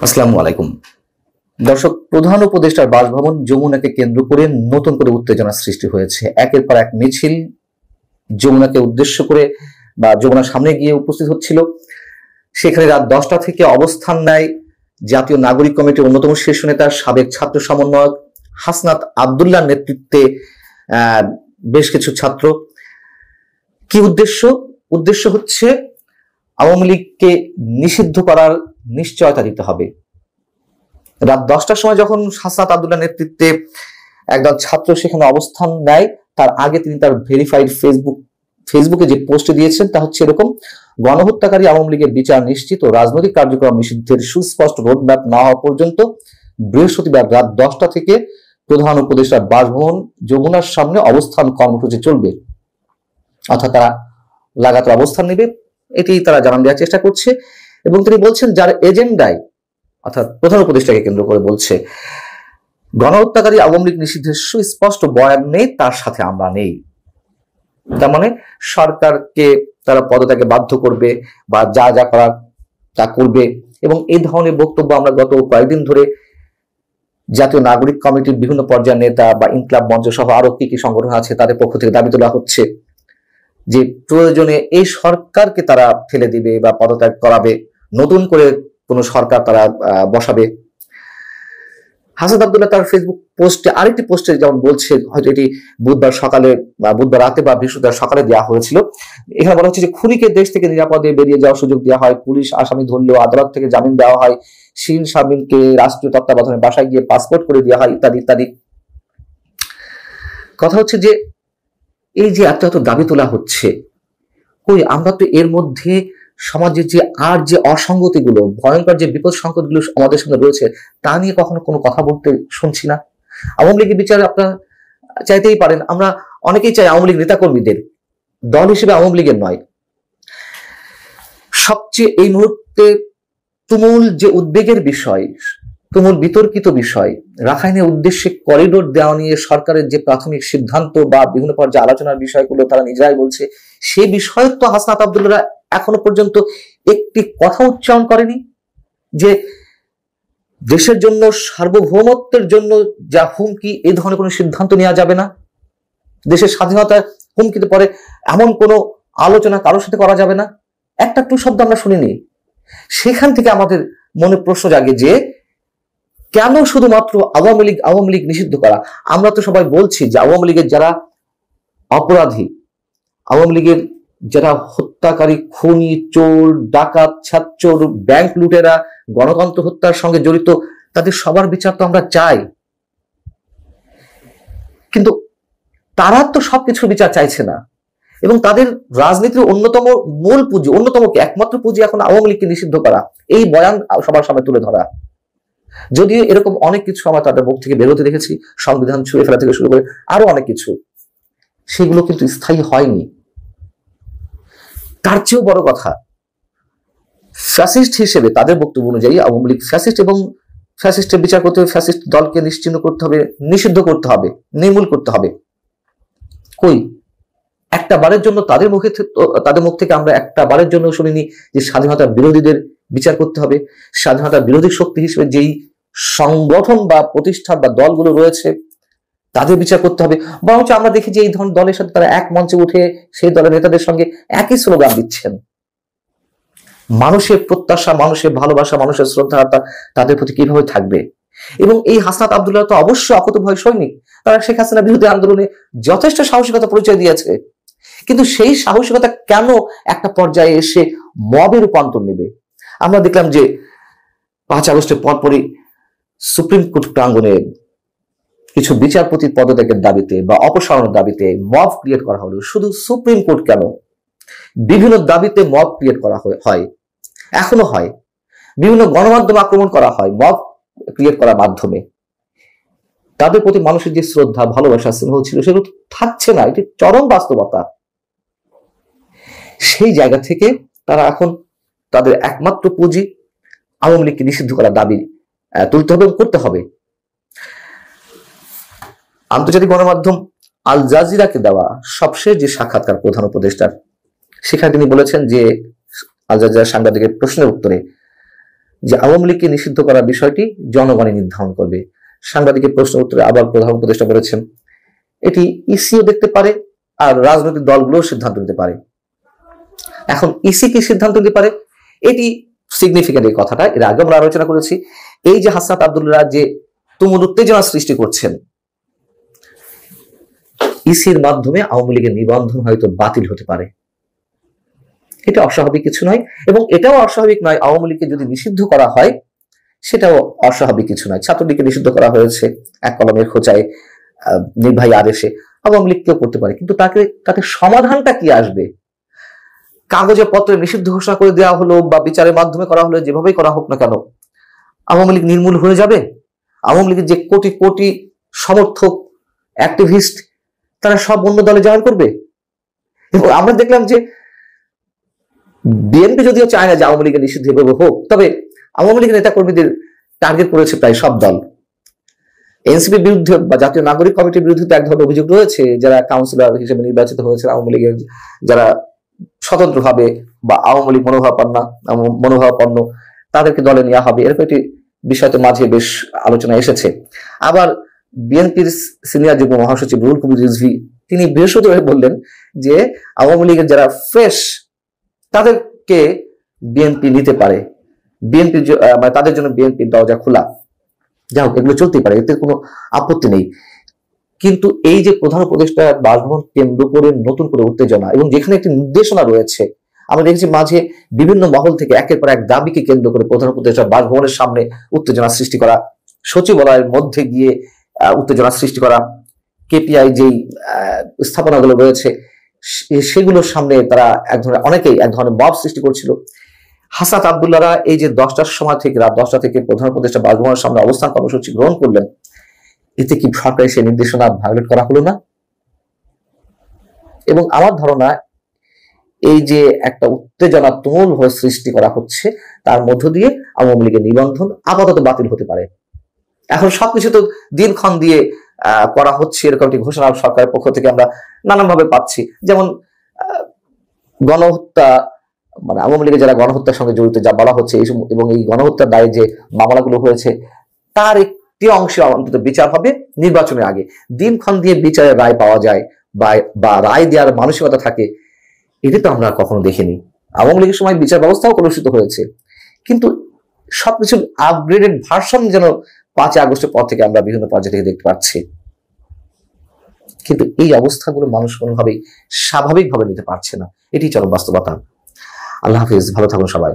আসসালামু আলাইকুম দর্শক, প্রধান উপদেষ্টার বাসভবন যমুনাকে কেন্দ্র করে নতুন করে উত্তেজনা সৃষ্টি হয়েছে। একের পর এক মিছিল যমুনাকে উদ্দেশ্য করে বা যমুনার সামনে গিয়ে উপস্থিত হচ্ছিল। সেখানে রাত 10টা থেকে অবস্থান নেয় জাতীয় নাগরিক কমিটির অন্যতম শীর্ষ নেতা সাবেক ছাত্র সমন্বয়ক হাসনাত আব্দুল্লাহর নেতৃত্বে বেশ কিছু ছাত্র। কি উদ্দেশ্য হচ্ছে আওয়ামী লীগকে নিষিদ্ধ করার নিশ্চয়তা দিতে হবে। রাত 10টার সময় যখন হাসনাত আব্দুল্লাহ নেতৃত্বে একদল ছাত্র সেখানে অবস্থান নেয়, তার আগে তিনি তার ভেরিফাইড ফেসবুকে যে পোস্ট দিয়েছেন তা হচ্ছে এরকম: গণহত্যাকারী আওয়ামী লীগের বিচার নিশ্চিত ও রাজনৈতিক কার্যক্রম নিষিদ্ধের সুস্পষ্ট রোডম্যাপ না হওয়া পর্যন্ত বৃহস্পতিবার রাত 10টা থেকে প্রধান উপদেষ্টার বাসভবন যমুনার সামনে অবস্থান কর্মসূচি চলবে। অর্থাৎ তারা লাগাতার অবস্থান নেবে, এটি তারা জানান দেওয়ার চেষ্টা করছে। এবং তিনি বলছেন, যার এজেন্ডায়, অর্থাৎ প্রধান উপদেষ্টাকে কেন্দ্র করে বলছে, গণহত্যাকারী আওয়ামী লীগ নিষিদ্ধের সুস্পষ্ট বয়ান নেই, তার সাথে আমরা নেই। তার মানে সরকারকে তারা পদত্যাগে বাধ্য করবে বা যা যা করার তা করবে। এবং এই ধরনের বক্তব্য আমরা গত কয়েকদিন ধরে জাতীয় নাগরিক কমিটির বিভিন্ন পর্যায়ের নেতা বা ইনকলাব মঞ্চ সহ আরো কি কি সংগঠন আছে তাদের পক্ষ থেকে দাবি তোলা হচ্ছে যে প্রয়োজনে এই সরকারকে তারা ফেলে দিবে বা পদত্যাগ করাবে, নতুন করে কোন সরকার তারা বসাবে। হাসনাত আব্দুল্লাহ তার ফেসবুক পোস্টে আরেকটি পোস্টে যেমন বলছে, হয়তো এটি বুধবার সকালে বা বুধবার রাতে বা বৃহস্পতিবার সকালে দেওয়া হয়েছিল। এখানে বলা হচ্ছে যে খুনিকে দেশ থেকে নিরাপদে বেরিয়ে যাওয়ার সুযোগ দেওয়া হয়, পুলিশ আসামি ধরলেও আদালত থেকে জামিন দেওয়া হয়, শিরিন শারমিনকে রাষ্ট্রীয় তত্ত্বাবধানে বাসায় গিয়ে পাসপোর্ট করে দেওয়া হয়, ইত্যাদি ইত্যাদি। কথা হচ্ছে যে এই যে এত এত দাবি তোলা হচ্ছে, কই আমরা তো এর মধ্যে সমাজের যে অসঙ্গতিগুলো, ভয়ঙ্কর যে বিপদ সংকটগুলো আমাদের সামনে রয়েছে তা নিয়ে কখনো কোনো কথা বলতে শুনছি না। আওয়ামী লীগের বিচার আপনারা চাইতেই পারেন, আমরা অনেকেই চাই আওয়ামী লীগ নেতাকর্মীদের, দল হিসেবে আওয়ামী লীগের নয়। সবচেয়ে এই মুহূর্তে তুমুল যে উদ্বেগের বিষয়, তুমুল বিতর্কিত বিষয়, রাখাইনের উদ্দেশ্যে করিডোর দেওয়া নিয়ে সরকারের যে প্রাথমিক সিদ্ধান্ত বা বিভিন্ন পর্যায়ে আলোচনার বিষয়গুলো তারা নিজেরাই বলছে, সেই বিষয়ে তো হাসনাত আব্দুল্লাহ এখনো পর্যন্ত একটি কথা উচ্চারণ করেনি যে দেশের জন্য, সার্বভৌমত্বের জন্য যা হুমকি, এই ধরনের কোনো সিদ্ধান্ত নেওয়া যাবে না। দেশের স্বাধীনতা হুমকিতে পড়ে এমন কোনো আলোচনা কারোর সাথে করা যাবে না, একটা টু শব্দ আমরা শুনিনি। সেখান থেকে আমাদের মনে প্রশ্ন জাগে যে কেন শুধুমাত্র আওয়ামী লীগ নিষিদ্ধ করা? আমরা তো সবাই বলছি যে আওয়ামী লীগের যারা অপরাধী, আওয়ামী লীগের যারা হত্যাকারী, খুনি, চোর, ডাকাত, ছাত্র, ব্যাংক লুটেরা, গণতন্ত্র হত্যার সঙ্গে জড়িত, তাদের সবার বিচার তো আমরা চাই। কিন্তু তারা তো সবকিছু বিচার চাইছে না, এবং তাদের রাজনীতির অন্যতম মূল পুঁজি, একমাত্র পুঁজি এখন আওয়ামী লীগকে নিষিদ্ধ করা, এই বয়ান সবার সামনে তুলে ধরা। যদিও এরকম অনেক কিছু আমরা তাদের মুখ থেকে বেরোতে দেখেছি, সংবিধান ছুঁয়ে ফেলা থেকে শুরু করে আরো অনেক কিছু, সেগুলো কিন্তু স্থায়ী হয়নি। তার চেয়েও বড় কথা, ফ্যাসিস্ট হিসেবে তাদের বক্তব্য অনুযায়ী আওয়ামী লীগ ফ্যাসিস্ট, এবং ফ্যাসিস্টের বিচার করতে হবে, ফ্যাসিস্ট দলকে নিশ্চিহ্ন করতে হবে, নিষিদ্ধ করতে হবে, নির্মূল করতে হবে। কই একটা বারের জন্য তাদের মুখ থেকে আমরা একটা বারের জন্য শুনিনি যে স্বাধীনতা বিরোধীদের বিচার করতে হবে, স্বাধীনতা বিরোধী শক্তি হিসেবে যেই সংগঠন বা প্রতিষ্ঠান বা দলগুলো রয়েছে তাদের বিচার করতে হবে। বরঞ্চ আমরা দেখি যে এই ধরনের দলের সাথে তারা এক মঞ্চে উঠে সেই দলের নেতাদের সঙ্গে একই স্লোগান দিচ্ছেন। মানুষের প্রত্যাশা, মানুষের ভালোবাসা, মানুষের শ্রদ্ধা তাদের প্রতি কিভাবে থাকবে? এবং এই হাসনাত আব্দুল্লাহ তো অবশ্যই অকুতোভয় সৈনিক, তারা শেখ হাসিনা বিরোধী আন্দোলনে যথেষ্ট সাহসিকতা পরিচয় দিয়েছে। কিন্তু সেই সাহসিকতা কেন একটা পর্যায়ে এসে মবে রূপান্তর নেবে? আমরা দেখলাম যে 5 আগস্টের পরপরই সুপ্রিম কোর্ট প্রাঙ্গণে কিছু বিচারপতির পদত্যাগের দাবিতে বা অপসারণের দাবিতে মব ক্রিয়েট করা হলো। শুধু সুপ্রিম কোর্ট কেন, বিভিন্ন দাবিতে মব ক্রিয়েট করা হয়, এখনো হয়। বিভিন্ন গণমাধ্যম আক্রমণ করা হয় মব ক্রিয়েট করার মাধ্যমে। তাদের প্রতি মানুষের যে শ্রদ্ধা, ভালোবাসা, স্নেহ ছিল সেগুলো থাকছে না, এটি চরম বাস্তবতা। সেই জায়গা থেকে তারা এখন তাদের একমাত্র পুঁজি আওয়ামী লীগকে নিষিদ্ধ করার দাবি তুলতে হবে, করতে হবে। আন্তর্জাতিক গণমাধ্যম আল জাজিরাকে দেওয়া সবশেষ যে সাক্ষাৎকার প্রধান উপদেষ্টার, সেখানে তিনি বলেছেন যে আল জাজিরা সাংবাদিকের প্রশ্নের উত্তরে যে আওয়ামী লীগকে নিষিদ্ধ করার বিষয়টি জনগণই নির্ধারণ করবে। সাংবাদিকের প্রশ্ন উত্তরে আবার প্রধান উপদেষ্টা বলেছেন এটি ইসিও দেখতে পারে আর রাজনৈতিক দলগুলো সিদ্ধান্ত নিতে পারে। এখন ইসি কি সিদ্ধান্ত নিতে পারে, এটি সিগনিফিক্যান্ট এই কথাটা। এর আগে আমরা আলোচনা করেছি, এই যে হাসনাত আব্দুল্লাহ যে তুমুল উত্তেজনা সৃষ্টি করছেন, ইসির মাধ্যমে আওয়ামী লীগের নিবন্ধন হয়তো বাতিল হতে পারে। এটা অস্বাভাবিক কিছু নয়, এবং এটাও অস্বাভাবিক নয় আওয়ামী লীগকে যদি নিষিদ্ধ করা হয়, সেটাও অস্বাভাবিক কিছু নয়। ছাত্রলীগকে নিষিদ্ধ করা হয়েছে এক কলমের খোঁচায়, নির্বাহী আদেশে, আওয়ামী লীগ কেউ করতে পারে। কিন্তু তাতে সমাধানটা কি আসবে? কাগজে পত্রে নিষিদ্ধ ঘোষণা করে দেওয়া হলো বা বিচারের মাধ্যমে করা হলো, যেভাবেই করা হোক না কেন, আওয়ামী লীগ নির্মূল হয়ে যাবে? আওয়ামী লীগের যে কোটি কোটি সমর্থক, অ্যাক্টিভিস্ট, তারা সব অন্য দলে জয়েন করবে? এবং আমরা দেখলাম যে বিএনপি যদিও চায় না যে আওয়ামী লীগের নিষিদ্ধ এভাবে হোক, তবে আওয়ামী লীগের নেতা কর্মীদের টার্গেট করেছে প্রায় সব দল। এনসিপির বিরুদ্ধে বা জাতীয় নাগরিক কমিটির বিরুদ্ধে তো এক ধরনের অভিযোগ রয়েছে, যারা কাউন্সিলর হিসেবে নির্বাচিত হয়েছে আওয়ামী লীগের, যারা স্বতন্ত্রভাবে বা আওয়ামী লীগ মনোভাবাপন্ন তাদেরকে দলে নেওয়া হবে, এরকম একটি বিষয় তো মাঝে বেশ আলোচনা এসেছে। আবার বিএনপির সিনিয়র যুগ্ম মহাসচিব রুহুল কবির রিজভী তিনি বৃহস্পতিবার বললেন যে আওয়ামী লীগের যারা ফ্রেশ তাদেরকে বিএনপি নিতে পারে, বিএনপি মানে তাদের জন্য বিএনপির দরজা খোলা। যাই হোক, এগুলো চলতেই পারে, এতে কোনো আপত্তি নেই। কিন্তু এই যে প্রধান উপদেষ্টা বাসভবন কেন্দ্র করে নতুন করে উত্তেজনা, এবং যেখানে একটি নির্দেশনা রয়েছে, আমরা দেখেছি মাঝে বিভিন্ন মহল থেকে একের পর এক দাবিকে কেন্দ্র করে প্রধান উপদেষ্টা বাসভবনের সামনে উত্তেজনা সৃষ্টি করা, সচিবালয়ের মধ্যে গিয়ে উত্তেজনা সৃষ্টি করা, কেপিআই যেই স্থাপনাগুলো রয়েছে সেগুলোর সামনে তারা অনেকেই এক ধরনের মব সৃষ্টি করছিল। হাসনাত আব্দুল্লাহরা এই যে 10টার সময় থেকে রাত 10টা থেকে প্রধান উপদেষ্টা বাসভবনের সামনে অবস্থান কর্মসূচি গ্রহণ করলেন, এতে কি সরকারি সেই নির্দেশনা ভায়োলেট করা হলো না? এবং আমার ধারণা এই যে একটা উত্তেজনা তুমুল হয়ে সৃষ্টি করা হচ্ছে, তার মধ্য দিয়ে আওয়ামী লীগের নিবন্ধন আপাতত বাতিল হতে পারে। এখন সবকিছু তো দিনক্ষণ দিয়ে করা হচ্ছে, এরকম একটি ঘোষণা সরকারের পক্ষ থেকে আমরা নানানভাবে পাচ্ছি। যেমন গণহত্যা, মানে আওয়ামী লীগের যারা গণহত্যার সঙ্গে জড়িত যা বলা হচ্ছে, এবং এই গণহত্যার দায়ে যে মামলাগুলো হয়েছে, তার একটি অংশে অন্তত বিচার হবে নির্বাচনের আগে। দিনক্ষণ দিয়ে বিচারের রায় পাওয়া যায় বা রায় দেওয়ার মানসিকতা থাকে, এটি তো আমরা কখনো দেখিনি। আওয়ামী লীগের সময় বিচার ব্যবস্থাও কলুষিত হয়েছে, কিন্তু সবকিছু আপগ্রেডেড ভার্সন যেন 5 আগস্টের পর থেকে আমরা বিভিন্ন পর্যায়ে থেকে দেখতে পাচ্ছি। কিন্তু এই অবস্থাগুলো মানুষ কোনোভাবেই স্বাভাবিকভাবে নিতে পারছে না, এটি চরম বাস্তবতা। আল্লাহ হাফিজ, ভালো থাকুন সবাই।